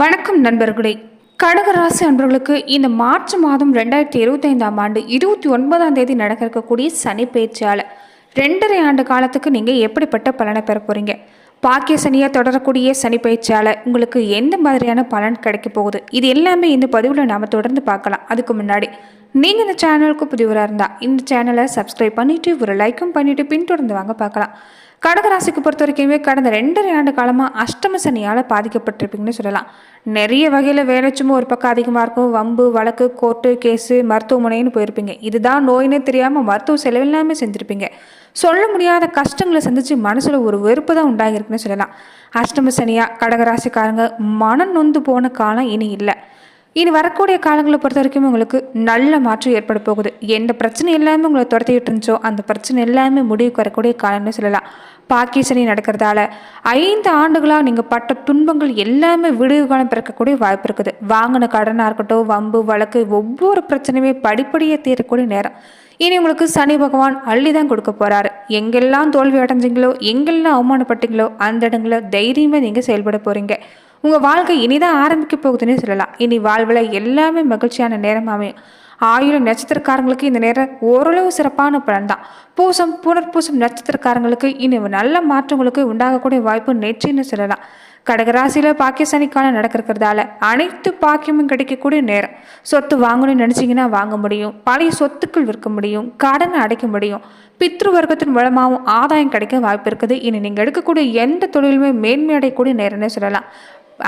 வணக்கம் நண்பர்களே. கடகராசி அன்பர்களுக்கு இந்த மார்ச் மாதம் 2025ஆம் ஆண்டு 29ஆம் தேதி நடக்க இருக்கக்கூடிய சனி பயிற்சியால் 2.5 ஆண்டு காலத்துக்கு நீங்கள் எப்படிப்பட்ட பலனை பெற போகிறீங்க? பாக்கிய சனியாக தொடரக்கூடிய சனி பயிற்சியால் உங்களுக்கு எந்த மாதிரியான பலன் கிடைக்க போகுது? இது எல்லாமே இந்த பதிவில் நாம் தொடர்ந்து பார்க்கலாம். அதுக்கு முன்னாடி நீங்கள் இந்த சேனலுக்கு புதியவராக இருந்தால் இந்த சேனலை சப்ஸ்கிரைப் பண்ணிவிட்டு ஒரு லைக்கும் பண்ணிவிட்டு பின்தொடர்ந்து வாங்க பார்க்கலாம். கடகராசிக்கு பொறுத்த வரைக்குமே கடந்த 2.5 ஆண்டு காலமாக அஷ்டம சனியால் பாதிக்கப்பட்டிருப்பீங்கன்னு சொல்லலாம். நிறைய வகையில் வேலை சும்மா ஒரு பக்கம் அதிகமாக இருக்கும். வம்பு வழக்கு கோர்ட்டு கேஸு மருத்துவமனைன்னு போயிருப்பீங்க. இதுதான் நோயினே தெரியாமல் மருத்துவ செலவு எல்லாமே செஞ்சுருப்பீங்க. சொல்ல முடியாத கஷ்டங்களை சந்தித்து மனசில் ஒரு வெறுப்பு தான் உண்டாகிருக்குன்னு சொல்லலாம். அஷ்டம சனியாக கடகராசிக்காரங்க மனம் நொந்து போன காலம் இனி இல்லை. இனி வரக்கூடிய காலங்களை பொறுத்த வரைக்கும் உங்களுக்கு நல்ல மாற்றம் ஏற்பட போகுது. எந்த பிரச்சனை எல்லாமே உங்களை துரத்திக்கிட்டு இருந்துச்சோ அந்த பிரச்சனை எல்லாமே முடிவுக்கு வரக்கூடிய காலம்னு சொல்லலாம். பாக்கிய சனி நடக்கிறதால 5 ஆண்டுகளாக நீங்கள் பட்ட துன்பங்கள் எல்லாமே விடுவு காலம் பிறக்கக்கூடிய வாய்ப்பு இருக்குது. வாங்கின கடனாக இருக்கட்டும், வம்பு வழக்கு ஒவ்வொரு பிரச்சனையுமே படிப்படியாக தீரக்கூடிய நேரம். இனி உங்களுக்கு சனி பகவான் அள்ளி தான் கொடுக்க போகிறாரு. எங்கெல்லாம் தோல்வி அடைஞ்சிங்களோ, எங்கெல்லாம் அவமானப்பட்டீங்களோ அந்த இடங்களில் தைரியமாக நீங்கள் செயல்பட போகிறீங்க. உங்கள் வாழ்க்கை இனிதான் ஆரம்பிக்க போகுதுன்னு சொல்லலாம். இனி வாழ்வில் எல்லாமே மகிழ்ச்சியான நேரம் அமையும். ஆயுள நட்சத்திரக்காரங்களுக்கு இந்த நேரம் ஓரளவு சிறப்பான பலன் தான். பூசம் புனர்பூசம் நட்சத்திரக்காரங்களுக்கு இனி நல்ல மாற்றங்களுக்கு உண்டாகக்கூடிய வாய்ப்பு நிச்சயம்னு சொல்லலாம். கடகராசியில் பாக்கிய சனிக்காலம் நடக்கிறதால அனைத்து பாக்கியமும் கிடைக்கக்கூடிய நேரம். சொத்து வாங்கணும்னு நினச்சிங்கன்னா வாங்க முடியும். பழைய சொத்துக்கள் விற்க முடியும். கடனை அடைக்க முடியும். பித்ரு வர்க்கத்தின் மூலமாகவும் ஆதாயம் கிடைக்க வாய்ப்பு இருக்குது. இனி நீங்கள் எடுக்கக்கூடிய எந்த தொழிலுமே மேன்மை அடையக்கூடிய நேரம்னு சொல்லலாம்.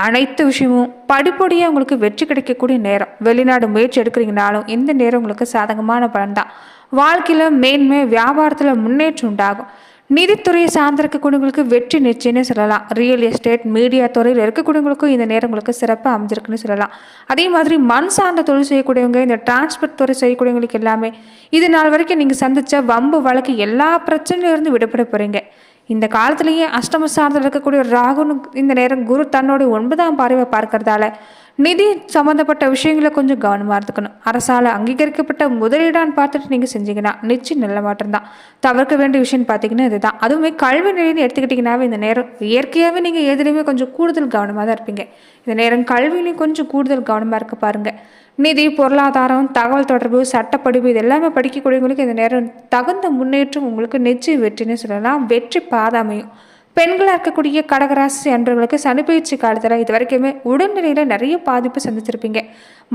அனைத்து விஷயமும் படிப்படியாக உங்களுக்கு வெற்றி கிடைக்கக்கூடிய நேரம். வெளிநாடு முயற்சி எடுக்கிறீங்கனாலும் இந்த நேரம் உங்களுக்கு சாதகமான பலன் தான். வாழ்க்கையில் மேன்மை, வியாபாரத்தில் முன்னேற்றம் உண்டாகும். நிதித்துறையை சார்ந்திருக்கக்கூடியவங்களுக்கு வெற்றி நிச்சயம்னு சொல்லலாம். ரியல் எஸ்டேட் மீடியா துறையில் இருக்கக்கூடியவங்களுக்கும் இந்த நேரம் உங்களுக்கு சிறப்பாக அமைஞ்சிருக்குன்னு சொல்லலாம். அதே மாதிரி மண் சார்ந்த தொழில் செய்யக்கூடியவங்க, இந்த டிரான்ஸ்போர்ட் துறை செய்யக்கூடியவங்களுக்கு எல்லாமே இது நாள் வரைக்கும் நீங்கள் சந்தித்த வம்பு வழக்கு எல்லா பிரச்சனையிலிருந்து விடுபட போகிறீங்க. இந்த காலத்திலேயே அஷ்டம சார்ந்தில் இருக்கக்கூடிய ராகுனு இந்த நேரம் குரு தன்னோட 9ஆம் பார்வை பார்க்கறதால நிதி சம்மந்தப்பட்ட விஷயங்களை கொஞ்சம் கவனமாக இருந்துக்கணும். அரசால் அங்கீகரிக்கப்பட்ட முதலீடான்னு பார்த்துட்டு நீங்கள் செஞ்சீங்கன்னா நிச்சயம் நல்ல மாற்றம் தான். தவிர்க்க வேண்டிய விஷயம்னு பார்த்தீங்கன்னா இதுதான். அதுவுமே கல்வி நிலைன்னு எடுத்துக்கிட்டிங்கன்னாவே இந்த நேரம் இயற்கையாகவே நீங்கள் எதுலேயுமே கொஞ்சம் கூடுதல் கவனமாக தான் இருப்பீங்க. இந்த நேரம் கல்வியிலையும் கொஞ்சம் கூடுதல் கவனமாக இருக்க பாருங்கள். நிதி, பொருளாதாரம், தகவல் தொடர்பு, சட்டப்படிப்பு இது எல்லாமே படிக்கக்கூடியவங்களுக்கு இந்த நேரம் தகுந்த முன்னேற்றம் உங்களுக்கு நிச்சயம் வெற்றின்னு சொல்லலாம். வெற்றி பாதாமையும் பெண்களாக இருக்கக்கூடிய கடகராசி அன்பர்களுக்கு சனிப்பயிற்சி காலத்தில் இது வரைக்குமே உடல்நிலையில் நிறைய பாதிப்பு சந்திச்சிருப்பீங்க.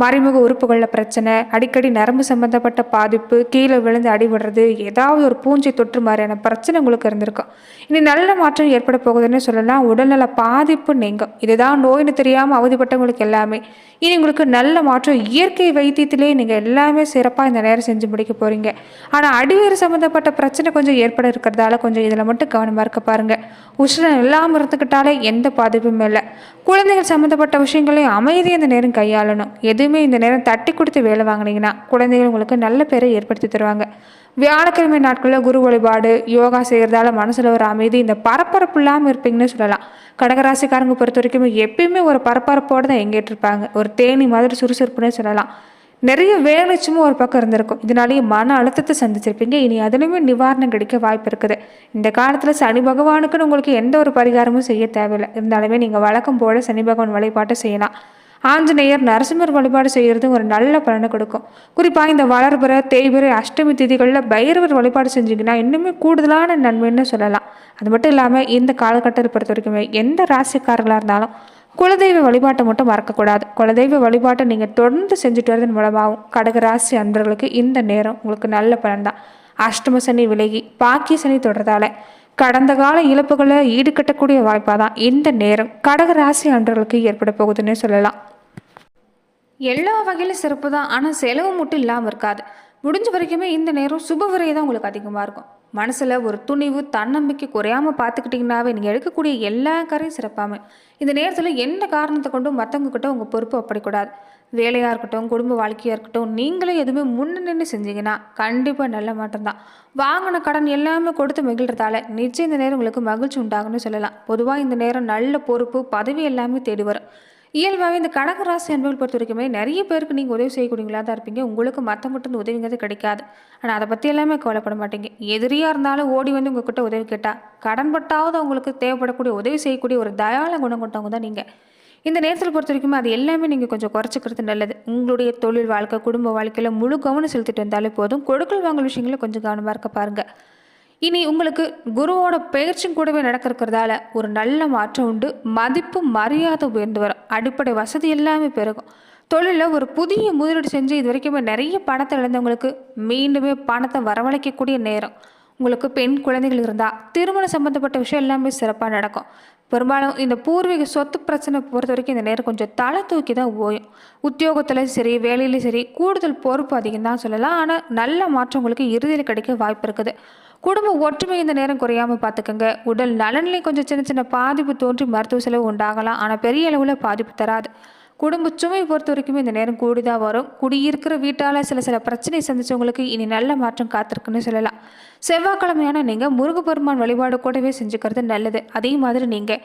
மறைமுக உறுப்புகளில் பிரச்சனை, அடிக்கடி நரம்பு சம்பந்தப்பட்ட பாதிப்பு, கீழே விழுந்து அடிபடுறது, ஏதாவது ஒரு பூஞ்சை தொற்று மாதிரியான பிரச்சனை உங்களுக்கு இருந்திருக்கும். இனி நல்ல மாற்றம் ஏற்பட போகுதுன்னு சொல்லலாம். உடல்நல பாதிப்பு நீங்கும். இதுதான் நோயின்னு தெரியாமல் அவதிப்பட்டவங்களுக்கு எல்லாமே இனி உங்களுக்கு நல்ல மாற்றம். இயற்கை வைத்தியத்திலே நீங்கள் எல்லாமே சிறப்பாக இந்த நேரம் செஞ்சு முடிக்க போகிறீங்க. ஆனால் அடிவேறு சம்மந்தப்பட்ட பிரச்சனை கொஞ்சம் ஏற்பட இருக்கிறதால கொஞ்சம் இதில் மட்டும் கவனமாக இருக்க பாருங்கள். உஷ்ணம் இல்லாமல் இருந்துக்கிட்டாலே எந்த பாதிப்பும் இல்லை. குழந்தைகள் சம்மந்தப்பட்ட விஷயங்களையும் அமைதியாக இந்த நேரம் கையாளணும். எதுவுமே இந்த நேரம் தட்டி கொடுத்து வேலை வாங்கினீங்கன்னா குழந்தைகள் உங்களுக்கு நல்ல பேரை ஏற்படுத்தி தருவாங்க. வியாழக்கிழமை நாட்களில் குரு வழிபாடு, யோகா செய்கிறதால மனசில் ஒரு அமைதி, இந்த பரபரப்பு இல்லாமல் இருப்பீங்கன்னு சொல்லலாம். கடகராசிக்காரங்க பொறுத்த வரைக்கும் எப்பயுமே ஒரு பரபரப்போடு தான் எங்கேட்டு இருப்பாங்க. ஒரு தேனி மாதிரி சுறுசுறுப்புன்னே சொல்லலாம். நிறைய வேலைச்சும் ஒரு பக்கம் இருந்திருக்கும். இதனாலேயே மன அழுத்தத்தை சந்திச்சிருப்பீங்க. இனி அதுலேயுமே நிவாரணம் கிடைக்க வாய்ப்பு இருக்குது. இந்த காலத்தில் சனி பகவானுக்குன்னு உங்களுக்கு எந்த ஒரு பரிகாரமும் செய்ய தேவையில்லை. இருந்தாலுமே நீங்கள் வழக்கம் போல சனி பகவான் வழிபாட்டை செய்யலாம். ஆஞ்சநேயர், நரசிம்மர் வழிபாடு செய்கிறது ஒரு நல்ல பலனை கொடுக்கும். குறிப்பாக இந்த வளர்பிற, தேய்பிற, அஷ்டமி திதிகளில் பைரவர் வழிபாடு செஞ்சிங்கன்னா இன்னுமே கூடுதலான நன்மைன்னு சொல்லலாம். அது மட்டும் இல்லாமல் இந்த காலகட்டத்தை பொறுத்த வரைக்குமே எந்த ராசிக்காரர்களாக இருந்தாலும் குலதெய்வ வழிபாட்டை மட்டும் மறக்கக்கூடாது. குலதெய்வ வழிபாட்டை நீங்கள் தொடர்ந்து செஞ்சுட்டு வரதன் மூலமாகவும் கடகராசி அன்பர்களுக்கு இந்த நேரம் உங்களுக்கு நல்ல பலன் தான். அஷ்டம சனி விலகி பாக்கிய சனி தொடர்றதால கடந்த கால இழப்புகளை ஈடுகட்டக்கூடிய வாய்ப்பாக தான் இந்த நேரம் கடகராசி அன்பர்களுக்கு ஏற்பட போகுதுன்னு சொல்லலாம். எல்லா வகையிலும் சிறப்பு தான். ஆனால் செலவு மட்டும் இல்லாமல் இருக்காது. முடிஞ்ச வரைக்குமே இந்த நேரம் சுப விரையை தான் உங்களுக்கு அதிகமாக இருக்கும். மனசில் ஒரு துணிவு, தன்னம்பிக்கை குறையாமல் பார்த்துக்கிட்டிங்கனாவே நீங்கள் எடுக்கக்கூடிய எல்லா காரையும் சிறப்பாமல். இந்த நேரத்தில் எந்த காரணத்தை கொண்டும் மற்றவங்கக்கிட்ட உங்கள் பொறுப்பு ஒப்படைக்கூடாது. வேலையாக இருக்கட்டும், குடும்ப வாழ்க்கையாக இருக்கட்டும், நீங்களே எதுவுமே முன்ன நின்று செஞ்சீங்கன்னா கண்டிப்பாக நல்ல மாற்றம் தான். வாங்கின கடன் எல்லாமே கொடுத்து மகிழ்கிறதால நிச்சயம் இந்த நேரம் உங்களுக்கு மகிழ்ச்சி உண்டாகுன்னு சொல்லலாம். பொதுவாக இந்த நேரம் நல்ல பொறுப்பு, பதவி எல்லாமே தேடி வரும். இயல்பாகவே இந்த கடகராசி அன்பர்கள் பொறுத்த வரைக்குமே நிறைய பேருக்கு நீங்கள் உதவி செய்யக்கூடியவங்களா தான் இருப்பீங்க. உங்களுக்கு மற்ற மட்டும் உதவிங்கிறது கிடைக்காது. ஆனால் அதை பற்றி எல்லாமே கவலைப்பட மாட்டீங்க. எதிரியாக இருந்தாலும் ஓடி வந்து உங்ககிட்ட உதவி கேட்டால் கடன்பட்டாவது அவங்களுக்கு தேவைப்படக்கூடிய உதவி செய்யக்கூடிய ஒரு தயால குணம் கொண்டவங்க தான் நீங்கள். இந்த நேரத்தில் பொறுத்த வரைக்கும் அது எல்லாமே நீங்கள் கொஞ்சம் குறைச்சிக்கிறது நல்லது. உங்களுடைய தொழில் வாழ்க்கை, குடும்ப வாழ்க்கையில் முழு கவனம் செலுத்திட்டு வந்தாலே போதும். கொடுக்கல் வாங்கல் விஷயங்கள கொஞ்சம் கவனமாக இருக்க பாருங்கள். இனி உங்களுக்கு குருவோட பெயர்ச்சியும் கூடவே நடக்கிறதால ஒரு நல்ல மாற்றம் உண்டு. மதிப்பு மரியாதை உயர்ந்து வரும். அடிப்படை வசதி எல்லாமே பெருகும். தொழிலில் ஒரு புதிய முதலீடு செஞ்சு இது வரைக்குமே நிறைய பணத்தை இழந்தவங்களுக்கு மீண்டுமே பணத்தை வரவழைக்கக்கூடிய நேரம். உங்களுக்கு பெண் குழந்தைகள் இருந்தால் திருமணம் சம்மந்தப்பட்ட விஷயம் எல்லாமே சிறப்பாக நடக்கும். பெரும்பாலும் இந்த பூர்வீக சொத்து பிரச்சனை பொறுத்த வரைக்கும் இந்த நேரம் கொஞ்சம் தலை தூக்கி தான் ஓயும். உத்தியோகத்தில் சரி, வேலையிலையும் சரி, கூடுதல் பொறுப்பு அதிகம் தான் சொல்லலாம். ஆனால் நல்ல மாற்றம் உங்களுக்கு இறுதியில் கிடைக்க வாய்ப்பு இருக்குது. குடும்ப ஒற்றுமை இந்த நேரம் குறையாமல் பார்த்துக்கோங்க. உடல் நலன்லேயும் கொஞ்சம் சின்ன சின்ன பாதிப்பு தோன்றி மருத்துவ செலவு உண்டாகலாம். ஆனால் பெரிய அளவில் பாதிப்பு தராது. குடும்ப சுமை பொறுத்த வரைக்குமே இந்த நேரம் கூடிதான் வரும். குடியிருக்கிற வீட்டால் சில பிரச்சனையை சந்திச்சவங்களுக்கு இனி நல்ல மாற்றம் காத்திருக்குன்னு சொல்லலாம். செவ்வாய்க்கிழமையான நீங்கள் முருகப்பெருமான் வழிபாடு கூடவே செஞ்சுக்கிறது நல்லது. அதே மாதிரி நீங்கள்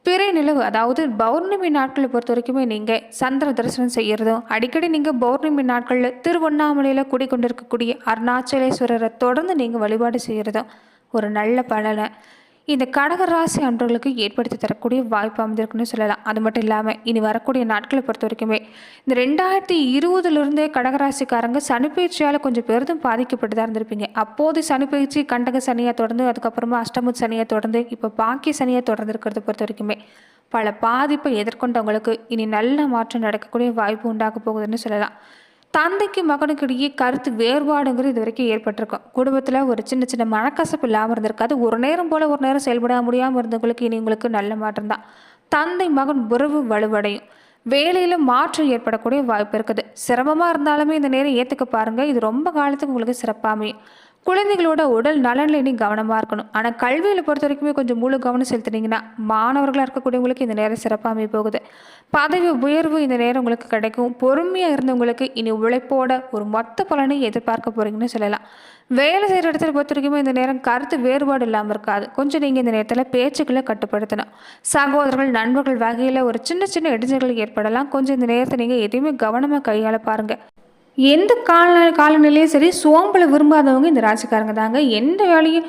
பிறை நிலவு, அதாவது பௌர்ணமி நாட்களை பொறுத்த வரைக்குமே நீங்கள் சந்திர தரிசனம் செய்கிறதும், அடிக்கடி நீங்கள் பௌர்ணமி நாட்களில் திருவண்ணாமலையில் குடிக்கொண்டிருக்கக்கூடிய அருணாச்சலேஸ்வரரை தொடர்ந்து நீங்கள் வழிபாடு செய்கிறதும் ஒரு நல்ல பலனை இந்த கடக ராசி அன்பர்களுக்கு ஏற்படுத்தி தரக்கூடிய வாய்ப்பு அமைந்திருக்குன்னு சொல்லலாம். அது மட்டும் இல்லாமல் இனி வரக்கூடிய நாட்களை பொறுத்த வரைக்குமே இந்த 2020 கடகராசிக்காரங்க சனிப்பயிற்சியால் கொஞ்சம் பெரிதும் பாதிக்கப்பட்டு தான் இருந்திருப்பீங்க. அப்போது சனிப்பயிற்சி கண்டக சனியாக தொடர்ந்து, அதுக்கப்புறமா அஷ்டம சனியாக தொடர்ந்து, இப்போ பாக்கிய சனியாக தொடர்ந்து இருக்கிறத பொறுத்த வரைக்குமே பல பாதிப்பை எதிர்கொண்டவங்களுக்கு இனி நல்ல மாற்றம் நடக்கக்கூடிய வாய்ப்பு உண்டாக போகுதுன்னு சொல்லலாம். தந்தைக்கு மகனுக்கு இடையே கருத்து வேறுபாடுங்கிறது இது வரைக்கும் ஏற்பட்டிருக்கும். குடும்பத்தில் ஒரு சின்ன சின்ன மனக்கசப்பு இல்லாமல் இருந்திருக்காது. ஒரு நேரம் போல் ஒரு நேரம் செயல்பட முடியாமல் இருந்தவங்களுக்கு இனி உங்களுக்கு நல்ல மாற்றம் தான். தந்தை மகன் உறவு வலுவடையும். வேலையில் மாற்றம் ஏற்படக்கூடிய வாய்ப்பு இருக்குது. சிரமமாக இருந்தாலுமே இந்த நேரம் ஏற்றுக்க பாருங்கள். இது ரொம்ப காலத்துக்கு உங்களுக்கு சிறப்பாக அமையும். குழந்தைகளோட உடல் நலனில் இனி கவனமாக இருக்கணும். ஆனால் கல்வியில் பொறுத்த வரைக்குமே கொஞ்சம் முழு கவனம் செலுத்துனீங்கன்னா மாணவர்களாக இருக்கக்கூடியவங்களுக்கு இந்த நேரம் சிறப்பாக அமைய போகுது. பதவி உயர்வு இந்த நேரம் உங்களுக்கு கிடைக்கும். பொறுமையாக இருந்தவங்களுக்கு இனி உழைப்போட ஒரு மொத்த பலனை எதிர்பார்க்க போகிறீங்கன்னு சொல்லலாம். வேலை செய்கிற இடத்துல பொறுத்த வரைக்குமே இந்த நேரம் கருத்து வேறுபாடு இல்லாமல் இருக்காது. கொஞ்சம் நீங்கள் இந்த நேரத்தில் பேச்சுக்களை கட்டுப்படுத்தணும். சகோதரர்கள், நண்பர்கள் வகையில் ஒரு சின்ன சின்ன இடைஞ்சல்கள் ஏற்படலாம். கொஞ்சம் இந்த நேரத்தை நீங்கள் எதையுமே கவனமாக கையாள பாருங்கள். எந்த காலநிலையும் சரி, சோம்பலை விரும்பாதவங்க இந்த ராசிக்காரங்க தாங்க. எந்த வேலையும்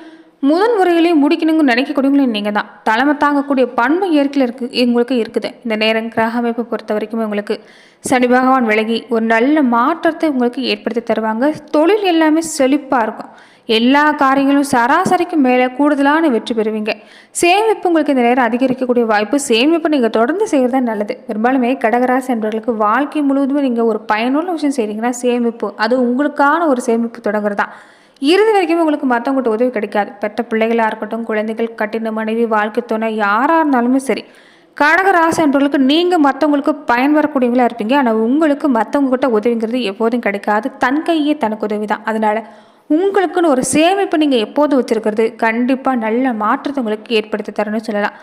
முதன் முறையிலையும் முடிக்கணுங்கன்னு நினைக்கக்கூடியவங்களும் நீங்கள் தான். தலைமை தாங்கக்கூடிய பண்பு இயற்கையில் உங்களுக்கு இருக்குது. இந்த நேரம் கிரக அமைப்பை பொறுத்த வரைக்குமே உங்களுக்கு சனி பகவான் விலகி ஒரு நல்ல மாற்றத்தை உங்களுக்கு ஏற்படுத்தி தருவாங்க. தொழில் எல்லாமே செழிப்பாக இருக்கும். எல்லா காரியங்களும் சராசரிக்கு மேலே கூடுதலான வெற்றி பெறுவீங்க. சேமிப்பு உங்களுக்கு இந்த நேரம் அதிகரிக்கக்கூடிய வாய்ப்பு. சேமிப்பு நீங்கள் தொடர்ந்து செய்கிறது தான் நல்லது. பெரும்பாலுமே கடகராசி என்பவர்களுக்கு வாழ்க்கை முழுவதுமே நீங்கள் ஒரு பயனுள்ள விஷயம் செய்கிறீங்கன்னா சேமிப்பு, அது உங்களுக்கான ஒரு சேமிப்பு தொடங்குறது தான். இறுதி வரைக்குமே உங்களுக்கு மற்றவங்கள்ட்ட உதவி கிடைக்காது. பெற்ற பிள்ளைகளாக இருக்கட்டும், குழந்தைகள், கட்டின மனைவி, வாழ்க்கை துணை, யாராக இருந்தாலுமே சரி, கடகராசி என்பவர்களுக்கு நீங்கள் மற்றவங்களுக்கு பயன் வரக்கூடியவங்களாக இருப்பீங்க. ஆனால் உங்களுக்கு மற்றவங்ககிட்ட உதவிங்கிறது எப்போதும் கிடைக்காது. தன் கையே தனக்கு உதவி தான். அதனால் உங்களுக்குன்னு ஒரு சேமிப்பு நீங்கள் எப்போதும் வச்சுருக்கிறது கண்டிப்பாக நல்ல மாற்றத்தை உங்களுக்கு ஏற்படுத்தி தரணும்னு சொல்லலாம்.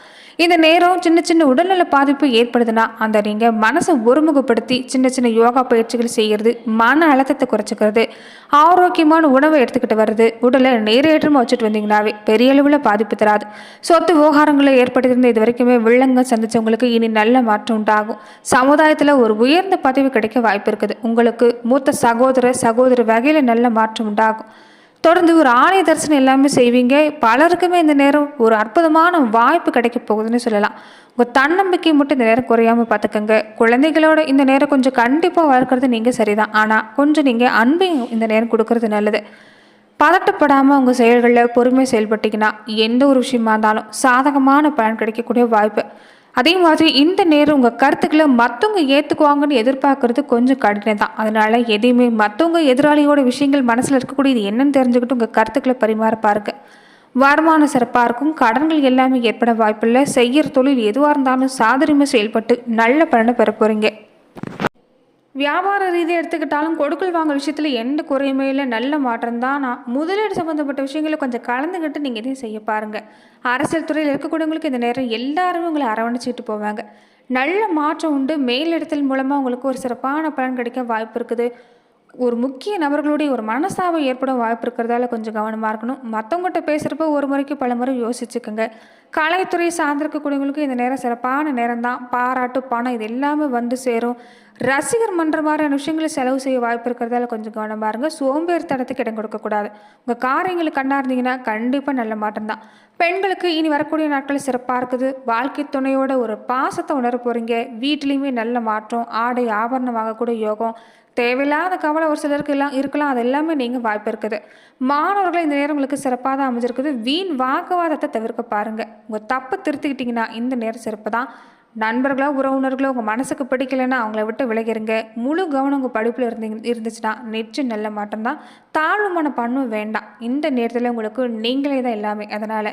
இந்த நேரம் சின்ன சின்ன உடல்நல பாதிப்பு ஏற்படுதுன்னா அந்த நீங்கள் மனசை ஒருமுகப்படுத்தி சின்ன சின்ன யோகா பயிற்சிகள் செய்கிறது, மன அழுத்தத்தை குறைச்சிக்கிறது, ஆரோக்கியமான உணவை எடுத்துக்கிட்டு வர்றது, உடலை நேரேற்றமாக வச்சுட்டு வந்தீங்கன்னாவே பெரிய அளவில் பாதிப்பு தராது. சொத்து விவகாரங்களை ஏற்படுத்தியிருந்த இது வரைக்குமே வில்லங்க சந்தித்தவங்களுக்கு இனி நல்ல மாற்றம் உண்டாகும். சமுதாயத்தில் ஒரு உயர்ந்த பதவி கிடைக்க வாய்ப்பு இருக்குது. உங்களுக்கு மூத்த சகோதர வகையில் நல்ல மாற்றம் உண்டாகும். தொடர்ந்து ஒரு ஆலய தரிசனம் எல்லாமே செய்வீங்க. பலருக்குமே இந்த நேரம் ஒரு அற்புதமான வாய்ப்பு கிடைக்க போகுதுன்னு சொல்லலாம். உங்கள் தன்னம்பிக்கை மட்டும் இந்த நேரம் குறையாமல் பார்த்துக்கோங்க. குழந்தைகளோட இந்த நேரம் கொஞ்சம் கண்டிப்பாக வளர்க்குறது நீங்கள் சரிதான். ஆனால் கொஞ்சம் நீங்கள் அன்பையும் இந்த நேரம் கொடுக்கறது நல்லது. பதட்டப்படாமல் உங்கள் செயல்களில் பொறுமையாக செயல்பட்டிங்கன்னா எந்த ஒரு விஷயமா இருந்தாலும் சாதகமான பலன் கிடைக்கக்கூடிய வாய்ப்பு. அதே மாதிரி இந்த நேரம் உங்கள் கருத்துக்களை மற்றவங்க ஏற்றுக்குவாங்கன்னு எதிர்பார்க்கறது கொஞ்சம் கடினம் தான். அதனால் எதையுமே மற்றவங்க எதிராளியோட விஷயங்கள் மனசில் இருக்கக்கூடிய இது என்னன்னு தெரிஞ்சுக்கிட்டு உங்கள் கருத்துக்களை பரிமாற பாருங்க. வருமானம் சிறப்பாக இருக்கும். கடன்கள் எல்லாமே ஏற்பட வாய்ப்பில்லை. செய்கிற தொழில் எதுவாக இருந்தாலும் சாதுரியமாக செயல்பட்டு நல்ல பலனை பெற போகிறீங்க. வியாபார ரீதியாக எடுத்துக்கிட்டாலும் கொடுக்கல் வாங்கல் விஷயத்தில் எந்த குறையுமே இல்லை, நல்ல மாற்றம் தான். நான் முதலீடு சம்மந்தப்பட்ட விஷயங்களை கொஞ்சம் கலந்துக்கிட்டு நீங்கள் இதையும் செய்ய பாருங்கள். அரசியல் துறையில் இருக்கக்கூடியவங்களுக்கு இந்த நேரம் எல்லாருமே உங்களை அரவணைச்சிட்டு போவாங்க. நல்ல மாற்றம் உண்டு. மேலிடத்தில் மூலமாக உங்களுக்கு ஒரு சிறப்பான பலன் கிடைக்க வாய்ப்பு இருக்குது. ஒரு முக்கிய நபர்களுடைய ஒரு மனஸ்தாபம் ஏற்பட வாய்ப்பு இருக்கிறதால கொஞ்சம் கவனமாக இருக்கணும். மற்றவங்ககிட்ட பேசுகிறப்ப ஒரு முறைக்கு பல முறை யோசிச்சுக்கோங்க. கலைத்துறை சார்ந்திருக்கக்கூடியவங்களுக்கு இந்த நேரம் சிறப்பான நேரம் தான். பாராட்டு, பணம் இது எல்லாமே வந்து சேரும். ரசிகர் மன்ற மாதிரியான விஷயங்களை செலவு செய்ய வாய்ப்பு இருக்கிறதால கொஞ்சம் கவனமாக இருங்க. சோம்பேறி தடத்துக்கு இடம் கொடுக்கக்கூடாது. உங்கள் காரியங்களுக்கு கண்ணா இருந்தீங்கன்னா கண்டிப்பாக நல்ல மாற்றம் தான். பெண்களுக்கு இனி வரக்கூடிய நாட்கள் சிறப்பாக இருக்குது. வாழ்க்கை துணையோட ஒரு பாசத்தை உணர போகிறீங்க. வீட்லேயுமே நல்ல மாற்றம், ஆடை ஆபரணம் வாங்கக்கூடிய யோகம், தேவையில்லாத கவலை ஒரு சிலருக்கு எல்லாம் இருக்கலாம். அது எல்லாமே நீங்கள் வாய்ப்பு இருக்குது. மாணவர்கள் இந்த நேரம் உங்களுக்கு சிறப்பாக தான் அமைஞ்சிருக்குது. வீண் வாக்குவாதத்தை தவிர்க்க பாருங்கள். உங்கள் தப்பை திருத்திக்கிட்டிங்கன்னா இந்த நேரம் சிறப்பு தான். நண்பர்களோ உறவினர்களோ உங்கள் மனசுக்கு பிடிக்கலைன்னா அவங்கள விட்டு விலகிருங்க. முழு கவனம் உங்கள் படிப்பில் இருந்துச்சுன்னா நிச்சயம் நல்ல மாற்றம் தான். தாழ்வு மனப்பான்மை வேண்டாம். இந்த நேரத்தில் உங்களுக்கு நீங்களே தான் எல்லாமே. அதனால்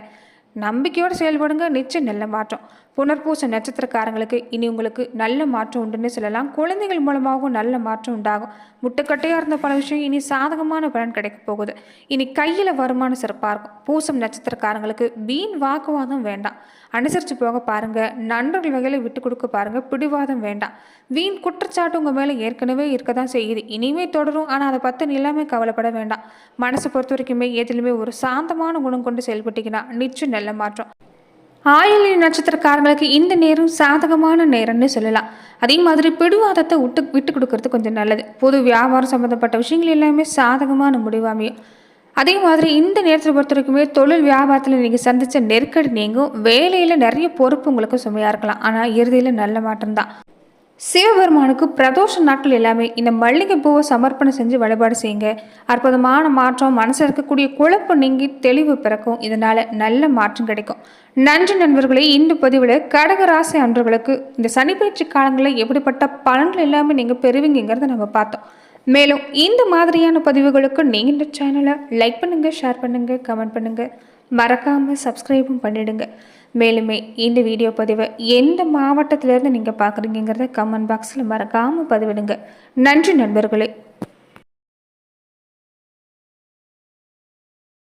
நம்பிக்கையோடு செயல்படுங்க. நிச்சயம் நல்ல மாற்றம். புனர்பூச நட்சத்திரக்காரங்களுக்கு இனி உங்களுக்கு நல்ல மாற்றம் உண்டுன்னு சொல்லலாம். குழந்தைகள் மூலமாகவும் நல்ல மாற்றம் உண்டாகும். முட்டுக்கட்டையாக இருந்த பல விஷயம் இனி சாதகமான பலன் கிடைக்க போகுது. இனி கையில் வருமானம் சிறப்பாக இருக்கும். பூசம் நட்சத்திரக்காரங்களுக்கு வீண் வாக்குவாதம் வேண்டாம். அனுசரித்து போக பாருங்கள். நண்பர்கள் வகையில் விட்டு கொடுக்க பாருங்கள். பிடிவாதம் வேண்டாம். வீண் குற்றச்சாட்டு உங்கள் மேலே ஏற்கனவே இருக்க தான் செய்யுது. இனிமே தொடரும். ஆனால் அதை பற்றி எல்லாமே கவலைப்பட வேண்டாம். மனசை பொறுத்த வரைக்குமே எதுலையுமே ஒரு சாந்தமான குணம் கொண்டு செயல்பட்டீங்கன்னா நிச்சயம் நல்ல மாற்றம். ஆயில்ய நட்சத்திரக்காரங்களுக்கு இந்த நேரம் சாதகமான நேரம்னு சொல்லலாம். அதே மாதிரி பிடிவாதத்தை விட்டு கொடுக்கறது கொஞ்சம் நல்லது. பொது வியாபாரம் சம்மந்தப்பட்ட விஷயங்கள் எல்லாமே சாதகமான முடிவாமையும். அதே மாதிரி இந்த நேரத்தில் பொறுத்த வரைக்குமே தொழில் வியாபாரத்தில் நீங்கள் சந்தித்த நெருக்கடி நீங்கும். வேலையில் நிறைய பொறுப்பு உங்களுக்கு சுமையாக இருக்கலாம். ஆனால் இறுதியில் நல்ல மாற்றம் தான். சிவபெருமானுக்கு பிரதோஷ நாட்கள் எல்லாமே இந்த மல்லிகை பூவை சமர்ப்பணம் செஞ்சு வழிபாடு செய்யுங்க. அற்புதமான மாற்றம், மனசில் இருக்கக்கூடிய குழப்பம் நீங்கி தெளிவு பிறக்கும். இதனால் நல்ல மாற்றம் கிடைக்கும். நன்றி நண்பர்களே. இந்த பதிவில் கடகராசி அன்பர்களுக்கு இந்த சனிப்பயிற்சி காலங்களில் எப்படிப்பட்ட பலன்கள் எல்லாமே நீங்கள் பெறுவீங்கிறத நம்ம பார்த்தோம். மேலும் இந்த மாதிரியான பதிவுகளுக்கு நீங்கள் இந்த சேனலை லைக் பண்ணுங்கள், ஷேர் பண்ணுங்கள், கமெண்ட் பண்ணுங்கள், மறக்காமல் சப்ஸ்கிரைபும் பண்ணிவிடுங்க. மேலுமே இந்த வீடியோ பதிவை எந்த மாவட்டத்திலேருந்து நீங்கள் பார்க்குறீங்கிறத கமெண்ட் பாக்ஸில் மறக்காமல் பதிவிடுங்க. நன்றி நண்பர்களே.